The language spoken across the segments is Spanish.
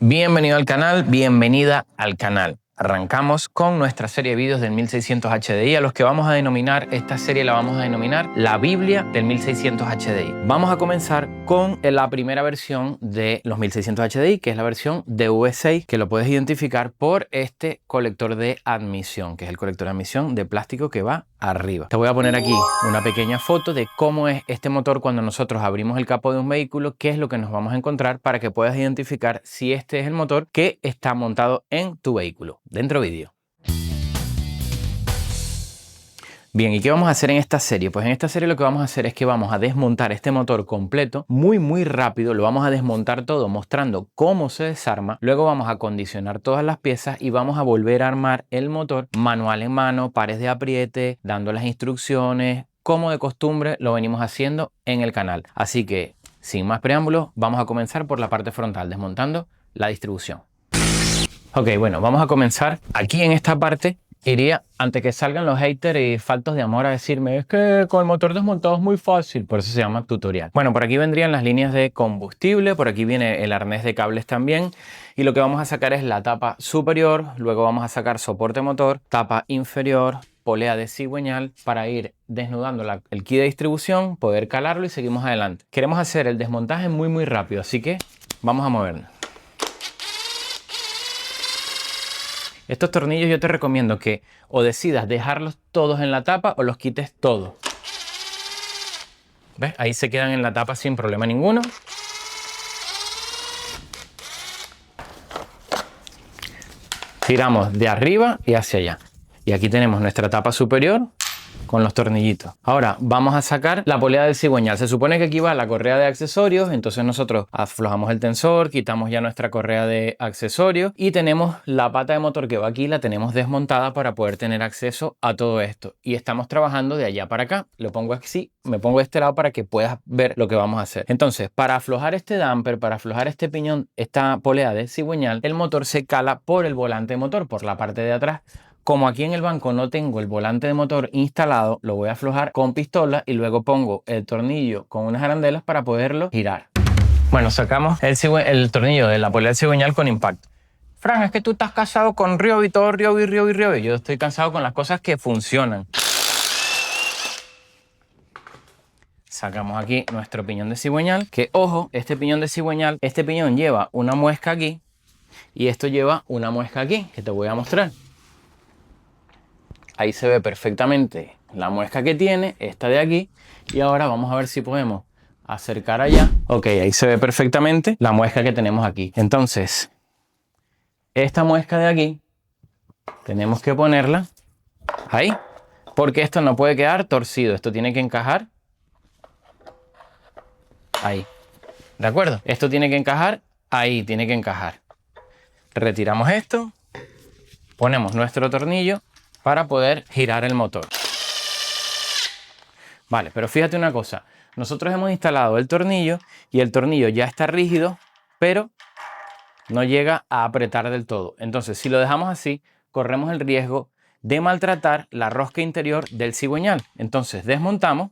Bienvenido al canal, bienvenida al canal. Arrancamos con nuestra serie de vídeos del 1600 HDI, a los que vamos a denominar, esta serie la vamos a denominar la Biblia del 1600 HDI. Vamos a comenzar con la primera versión de los 1600 HDI, que es la versión DV6, que lo puedes identificar por este colector de admisión, que es el colector de admisión de plástico que va arriba. Te voy a poner aquí una pequeña foto de cómo es este motor cuando nosotros abrimos el capó de un vehículo, qué es lo que nos vamos a encontrar para que puedas identificar si este es el motor que está montado en tu vehículo. Dentro vídeo. Bien, ¿y qué vamos a hacer en esta serie? Pues en esta serie lo que vamos a hacer es que vamos a desmontar este motor completo muy rápido, lo vamos a desmontar todo mostrando cómo se desarma, luego vamos a acondicionar todas las piezas y vamos a volver a armar el motor manual en mano, pares de apriete, dando las instrucciones, como de costumbre lo venimos haciendo en el canal. Así que, sin más preámbulos, vamos a comenzar por la parte frontal, desmontando la distribución. Ok, bueno, vamos a comenzar aquí en esta parte. Iría, antes que salgan los haters y faltos de amor a decirme es que con el motor desmontado es muy fácil, por eso se llama tutorial. Bueno, por aquí vendrían las líneas de combustible, por aquí viene el arnés de cables también, y lo que vamos a sacar es la tapa superior, luego vamos a sacar soporte motor, tapa inferior, polea de cigüeñal para ir desnudando el kit de distribución, poder calarlo y seguimos adelante. Queremos hacer el desmontaje muy rápido, así que vamos a movernos. Estos tornillos yo te recomiendo que o decidas dejarlos todos en la tapa o los quites todos. ¿Ves? Ahí se quedan en la tapa sin problema ninguno. Tiramos de arriba y hacia allá. Y aquí tenemos nuestra tapa superior con los tornillitos. Ahora vamos a sacar la polea del cigüeñal. Se supone que aquí va la correa de accesorios, entonces nosotros aflojamos el tensor, quitamos ya nuestra correa de accesorios y tenemos la pata de motor que va aquí, la tenemos desmontada para poder tener acceso a todo esto. Y estamos trabajando de allá para acá. Lo pongo así, me pongo de este lado para que puedas ver lo que vamos a hacer. Entonces, para aflojar este damper, para aflojar este piñón, esta polea de cigüeñal, el motor se cala por el volante de motor, por la parte de atrás. Como aquí en el banco no tengo el volante de motor instalado, lo voy a aflojar con pistola y luego pongo el tornillo con unas arandelas para poderlo girar. Bueno, sacamos el tornillo de la polea del cigüeñal con impacto. Fran, es que tú estás casado con Ryobi, todo Ryobi. Yo estoy cansado con las cosas que funcionan. Sacamos aquí nuestro piñón de cigüeñal, que ojo, este piñón de cigüeñal, este piñón lleva una muesca aquí y esto lleva una muesca aquí, que te voy a mostrar. Ahí se ve perfectamente la muesca que tiene, esta de aquí. Y ahora vamos a ver si podemos acercar allá. Ok, ahí se ve perfectamente la muesca que tenemos aquí. Entonces, esta muesca de aquí, tenemos que ponerla ahí. Porque esto no puede quedar torcido. Esto tiene que encajar ahí. ¿De acuerdo? Esto tiene que encajar ahí, tiene que encajar. Retiramos esto. Ponemos nuestro tornillo para poder girar el motor. Vale, pero fíjate una cosa. Nosotros hemos instalado el tornillo y el tornillo ya está rígido, pero no llega a apretar del todo. Entonces, si lo dejamos así, corremos el riesgo de maltratar la rosca interior del cigüeñal. Entonces, desmontamos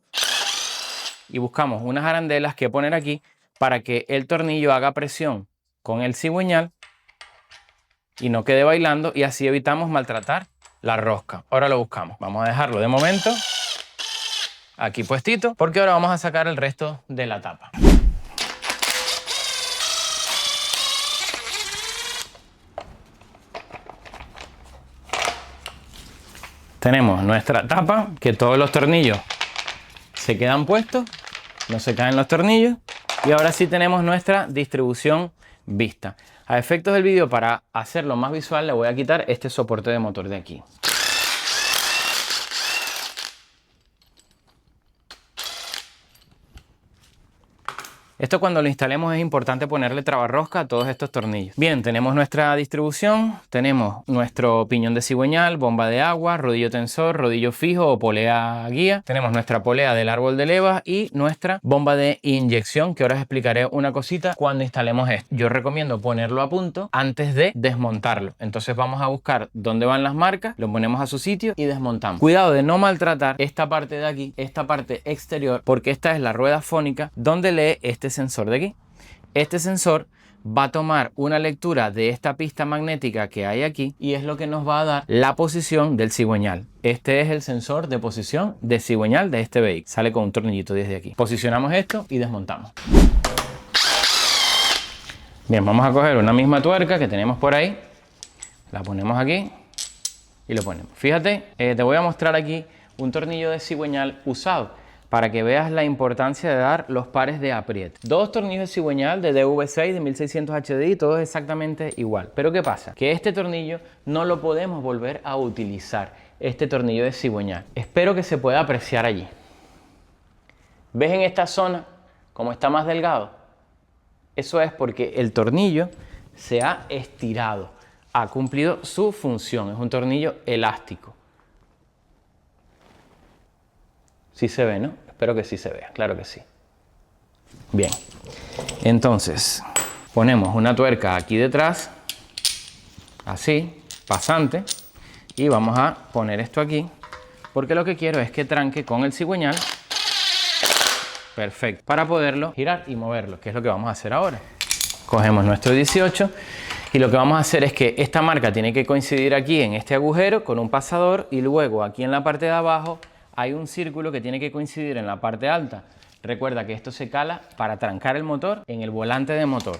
y buscamos unas arandelas que poner aquí para que el tornillo haga presión con el cigüeñal y no quede bailando, y así evitamos maltratar la rosca. Ahora lo buscamos. Vamos a dejarlo de momento aquí puestito, porque ahora vamos a sacar el resto de la tapa. Tenemos nuestra tapa, que todos los tornillos se quedan puestos, no se caen los tornillos, y ahora sí tenemos nuestra distribución vista. A efectos del vídeo, para hacerlo más visual, le voy a quitar este soporte de motor de aquí. Esto, cuando lo instalemos, es importante ponerle trabarrosca a todos estos tornillos. Bien, tenemos nuestra distribución, tenemos nuestro piñón de cigüeñal, bomba de agua, rodillo tensor, rodillo fijo o polea guía. Tenemos nuestra polea del árbol de levas y nuestra bomba de inyección, que ahora os explicaré una cosita cuando instalemos esto. Yo recomiendo ponerlo a punto antes de desmontarlo. Entonces vamos a buscar dónde van las marcas, lo ponemos a su sitio y desmontamos. Cuidado de no maltratar esta parte de aquí, esta parte exterior, porque esta es la rueda fónica donde lee este sensor de aquí. Este sensor va a tomar una lectura de esta pista magnética que hay aquí y es lo que nos va a dar la posición del cigüeñal. Este es el sensor de posición de cigüeñal de este vehículo. Sale con un tornillito desde aquí. Posicionamos esto y desmontamos. Bien, vamos a coger una misma tuerca que tenemos por ahí, la ponemos aquí y lo ponemos. Fíjate, te voy a mostrar aquí un tornillo de cigüeñal usado para que veas la importancia de dar los pares de apriete. Dos tornillos de cigüeñal de DV6 de 1600 HDI, todo es exactamente igual. Pero ¿qué pasa? Que este tornillo no lo podemos volver a utilizar, este tornillo de cigüeñal. Espero que se pueda apreciar allí. ¿Ves en esta zona cómo está más delgado? Eso es porque el tornillo se ha estirado, ha cumplido su función, es un tornillo elástico. Sí se ve, ¿no? Espero que sí se vea, claro que sí. Bien, entonces ponemos una tuerca aquí detrás, así, pasante, y vamos a poner esto aquí, porque lo que quiero es que tranque con el cigüeñal. Perfecto, para poderlo girar y moverlo, que es lo que vamos a hacer ahora. Cogemos nuestro 18 y lo que vamos a hacer es que esta marca tiene que coincidir aquí en este agujero con un pasador y luego aquí en la parte de abajo hay un círculo que tiene que coincidir en la parte alta. Recuerda que esto se cala para trancar el motor en el volante de motor.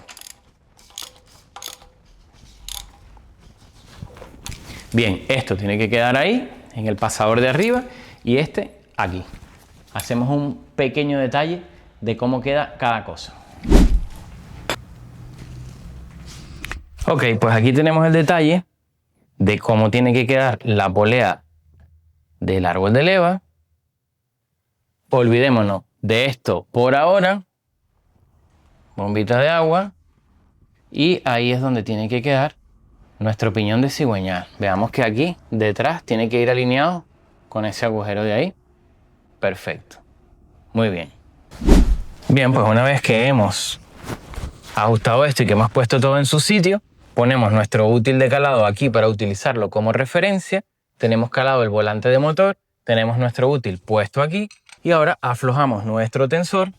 Bien, esto tiene que quedar ahí, en el pasador de arriba y este aquí. Hacemos un pequeño detalle de cómo queda cada cosa. Ok, pues aquí tenemos el detalle de cómo tiene que quedar la polea del árbol de leva. Olvidémonos de esto por ahora. Bombita de agua. Y ahí es donde tiene que quedar nuestro piñón de cigüeñal. Veamos que aquí detrás tiene que ir alineado con ese agujero de ahí. Perfecto. Muy bien. Bien, pues una vez que hemos ajustado esto y que hemos puesto todo en su sitio, ponemos nuestro útil de calado aquí para utilizarlo como referencia. Tenemos calado el volante de motor, tenemos nuestro útil puesto aquí y ahora aflojamos nuestro tensor.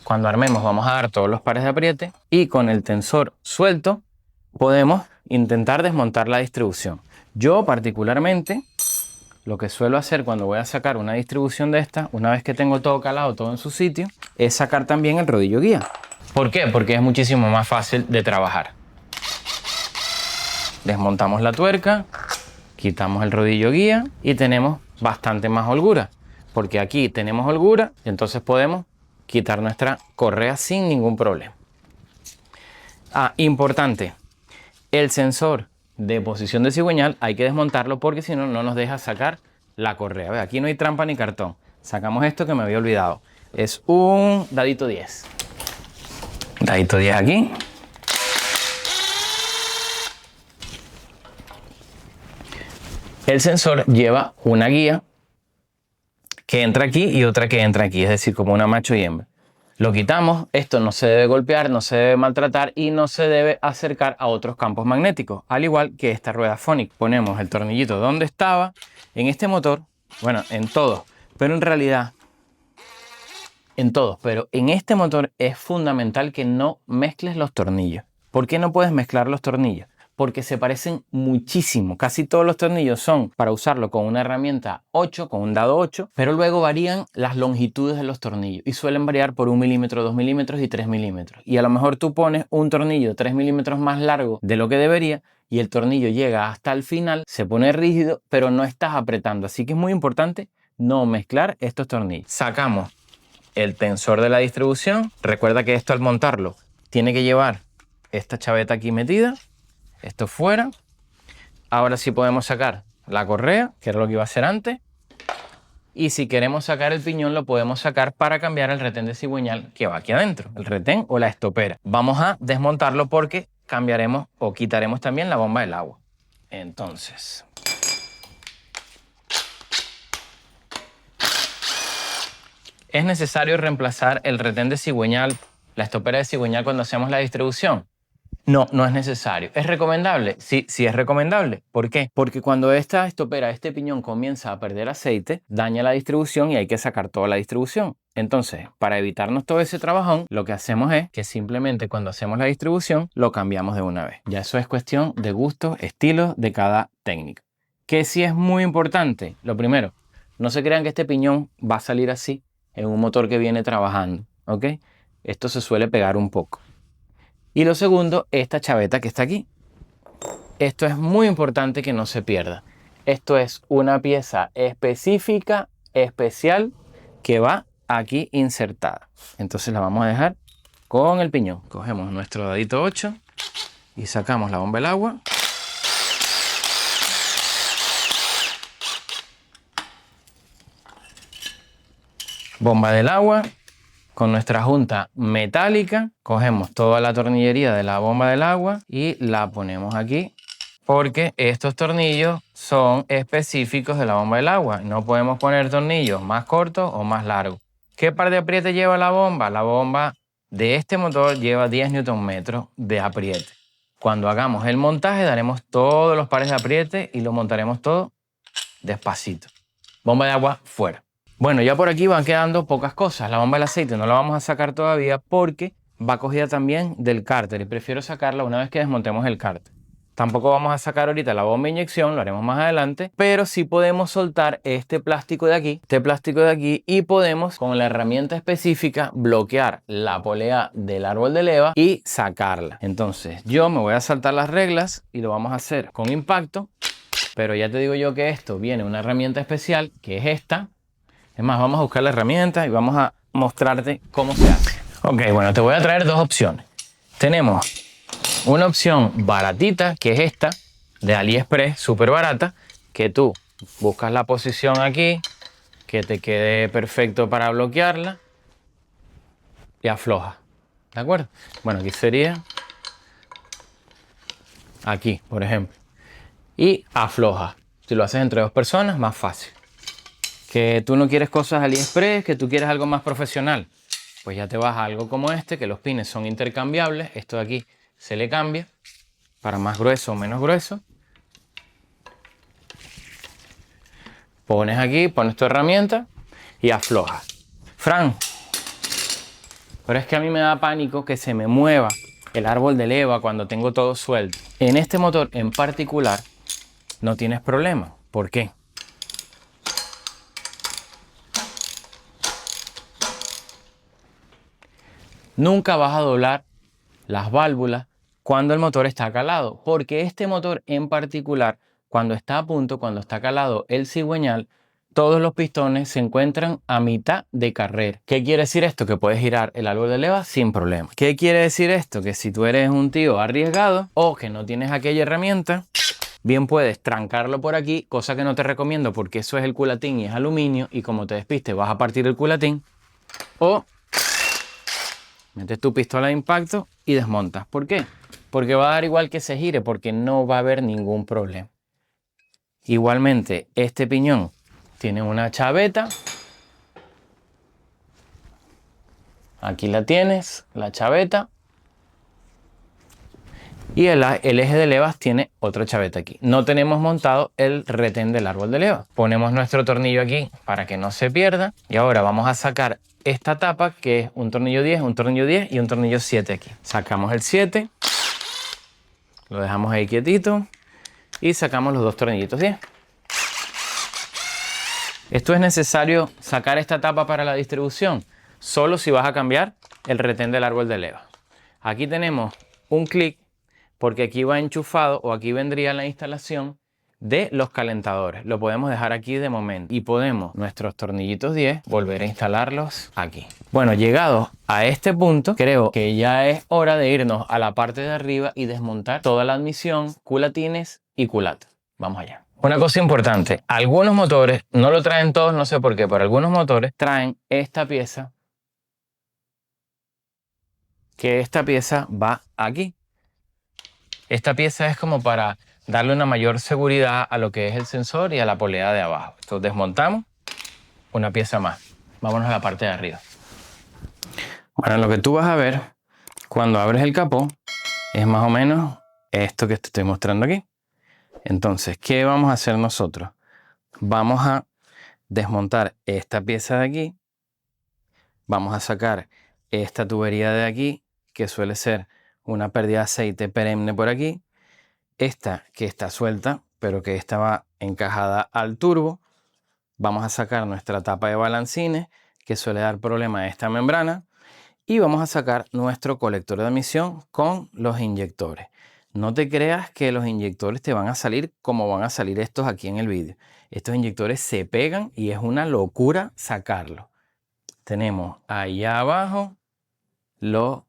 Cuando armemos vamos a dar todos los pares de apriete y con el tensor suelto podemos intentar desmontar la distribución. Yo particularmente lo que suelo hacer cuando voy a sacar una distribución de esta, una vez que tengo todo calado, todo en su sitio, es sacar también el rodillo guía. ¿Por qué? Porque es muchísimo más fácil de trabajar. Desmontamos la tuerca, quitamos el rodillo guía y tenemos bastante más holgura. Porque aquí tenemos holgura y entonces podemos quitar nuestra correa sin ningún problema. Importante, el sensor de posición de cigüeñal hay que desmontarlo porque si no, no nos deja sacar la correa. Ve, aquí no hay trampa ni cartón. Sacamos esto que me había olvidado. Es un dadito 10. Dadito 10 aquí. El sensor lleva una guía que entra aquí y otra que entra aquí, es decir, como una macho y hembra. Lo quitamos, esto no se debe golpear, no se debe maltratar y no se debe acercar a otros campos magnéticos, al igual que esta rueda Phonics. Ponemos el tornillito donde estaba, en este motor, bueno, en todos, pero en realidad, en todos, pero en este motor es fundamental que no mezcles los tornillos. ¿Por qué no puedes mezclar los tornillos? Porque se parecen muchísimo. Casi todos los tornillos son para usarlo con una herramienta 8, con un dado 8, pero luego varían las longitudes de los tornillos y suelen variar por 1 milímetro, 2 milímetros y 3 milímetros. Y a lo mejor tú pones un tornillo 3 milímetros más largo de lo que debería y el tornillo llega hasta el final, se pone rígido, pero no estás apretando. Así que es muy importante no mezclar estos tornillos. Sacamos el tensor de la distribución. Recuerda que esto al montarlo tiene que llevar esta chaveta aquí metida. Esto fuera. Ahora sí podemos sacar la correa, que era lo que iba a hacer antes. Y si queremos sacar el piñón, lo podemos sacar para cambiar el retén de cigüeñal que va aquí adentro, el retén o la estopera. Vamos a desmontarlo porque cambiaremos o quitaremos también la bomba del agua. Entonces, ¿es necesario reemplazar el retén de cigüeñal, la estopera de cigüeñal cuando hacemos la distribución? No, no es necesario. ¿Es recomendable? Sí, sí es recomendable. ¿Por qué? Porque cuando esta estopera, este piñón comienza a perder aceite, daña la distribución y hay que sacar toda la distribución. Entonces, para evitarnos todo ese trabajón, lo que hacemos es que simplemente cuando hacemos la distribución, lo cambiamos de una vez. Ya eso es cuestión de gustos, estilos de cada técnica. ¿Qué sí es muy importante? Lo primero, no se crean que este piñón va a salir así en un motor que viene trabajando, ¿ok? Esto se suele pegar un poco. Y lo segundo, esta chaveta que está aquí. Esto es muy importante que no se pierda. Esto es una pieza específica, especial, que va aquí insertada. Entonces la vamos a dejar con el piñón. Cogemos nuestro dadito 8 y sacamos la bomba del agua. Bomba del agua. Con nuestra junta metálica, cogemos toda la tornillería de la bomba del agua y la ponemos aquí, porque estos tornillos son específicos de la bomba del agua. No podemos poner tornillos más cortos o más largos. ¿Qué par de apriete lleva la bomba? La bomba de este motor lleva 10 Nm de apriete. Cuando hagamos el montaje, daremos todos los pares de apriete y lo montaremos todo despacito. Bomba de agua fuera. Bueno, ya por aquí van quedando pocas cosas. La bomba del aceite no la vamos a sacar todavía porque va cogida también del cárter y prefiero sacarla una vez que desmontemos el cárter. Tampoco vamos a sacar ahorita la bomba de inyección, lo haremos más adelante, pero sí podemos soltar este plástico de aquí y podemos con la herramienta específica bloquear la polea del árbol de leva y sacarla. Entonces yo me voy a saltar las reglas y lo vamos a hacer con impacto, pero ya te digo yo que esto viene una herramienta especial que es esta. Es más, vamos a buscar la herramienta y vamos a mostrarte cómo se hace. Ok, bueno, te voy a traer dos opciones. Tenemos una opción baratita, que es esta, de AliExpress, súper barata, que tú buscas la posición aquí, que te quede perfecto para bloquearla y afloja. ¿De acuerdo? Bueno, aquí sería aquí, por ejemplo. Y afloja. Si lo haces entre dos personas, más fácil. Que tú no quieres cosas AliExpress, que tú quieres algo más profesional, pues ya te vas a algo como este, que los pines son intercambiables. Esto de aquí se le cambia para más grueso o menos grueso. Pones aquí, pones tu herramienta y aflojas. Fran, pero es que a mí me da pánico que se me mueva el árbol de leva cuando tengo todo suelto. En este motor en particular no tienes problema. ¿Por qué? Nunca vas a doblar las válvulas cuando el motor está calado, porque este motor en particular, cuando está a punto, cuando está calado el cigüeñal, todos los pistones se encuentran a mitad de carrera. ¿Qué quiere decir esto? Que puedes girar el árbol de leva sin problema. ¿Qué quiere decir esto? Que si tú eres un tío arriesgado o que no tienes aquella herramienta, bien puedes trancarlo por aquí, cosa que no te recomiendo porque eso es el culatín y es aluminio y como te despistes vas a partir el culatín, o metes tu pistola de impacto y desmontas. ¿Por qué? Porque va a dar igual que se gire, porque no va a haber ningún problema. Igualmente, este piñón tiene una chaveta. Aquí la tienes, la chaveta. Y el eje de levas tiene otra chaveta aquí. No tenemos montado el retén del árbol de leva. Ponemos nuestro tornillo aquí para que no se pierda. Y ahora vamos a sacar esta tapa, que es un tornillo 10, un tornillo 10 y un tornillo 7 aquí. Sacamos el 7, lo dejamos ahí quietito y sacamos los dos tornillitos 10. Esto es necesario sacar esta tapa para la distribución, solo si vas a cambiar el retén del árbol de leva. Aquí tenemos un clic porque aquí va enchufado o aquí vendría la instalación de los calentadores. Lo podemos dejar aquí de momento y podemos nuestros tornillitos 10 volver a instalarlos aquí. Bueno, llegados a este punto, creo que ya es hora de irnos a la parte de arriba y desmontar toda la admisión, culatines y culatas. Vamos allá. Una cosa importante, algunos motores, no lo traen todos, no sé por qué, pero algunos motores traen esta pieza, que esta pieza va aquí. Esta pieza es como para darle una mayor seguridad a lo que es el sensor y a la polea de abajo. Entonces desmontamos una pieza más. Vámonos a la parte de arriba. Bueno, lo que tú vas a ver cuando abres el capó es más o menos esto que te estoy mostrando aquí. Entonces, ¿qué vamos a hacer nosotros? Vamos a desmontar esta pieza de aquí. Vamos a sacar esta tubería de aquí, que suele ser una pérdida de aceite perenne por aquí. Esta que está suelta, pero que estaba encajada al turbo. Vamos a sacar nuestra tapa de balancines, que suele dar problema a esta membrana. Y vamos a sacar nuestro colector de admisión con los inyectores. No te creas que los inyectores te van a salir como van a salir estos aquí en el vídeo. Estos inyectores se pegan y es una locura sacarlos. Tenemos allá abajo las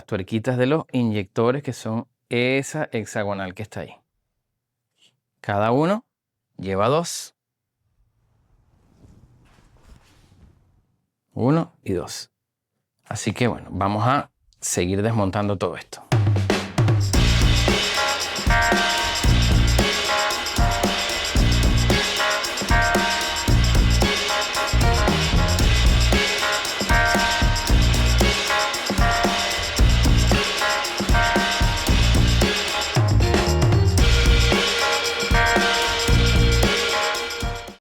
tuerquitas de los inyectores, que son esa hexagonal que está ahí. Cada uno lleva 2. 1 y 2. Así que bueno, vamos a seguir desmontando todo esto.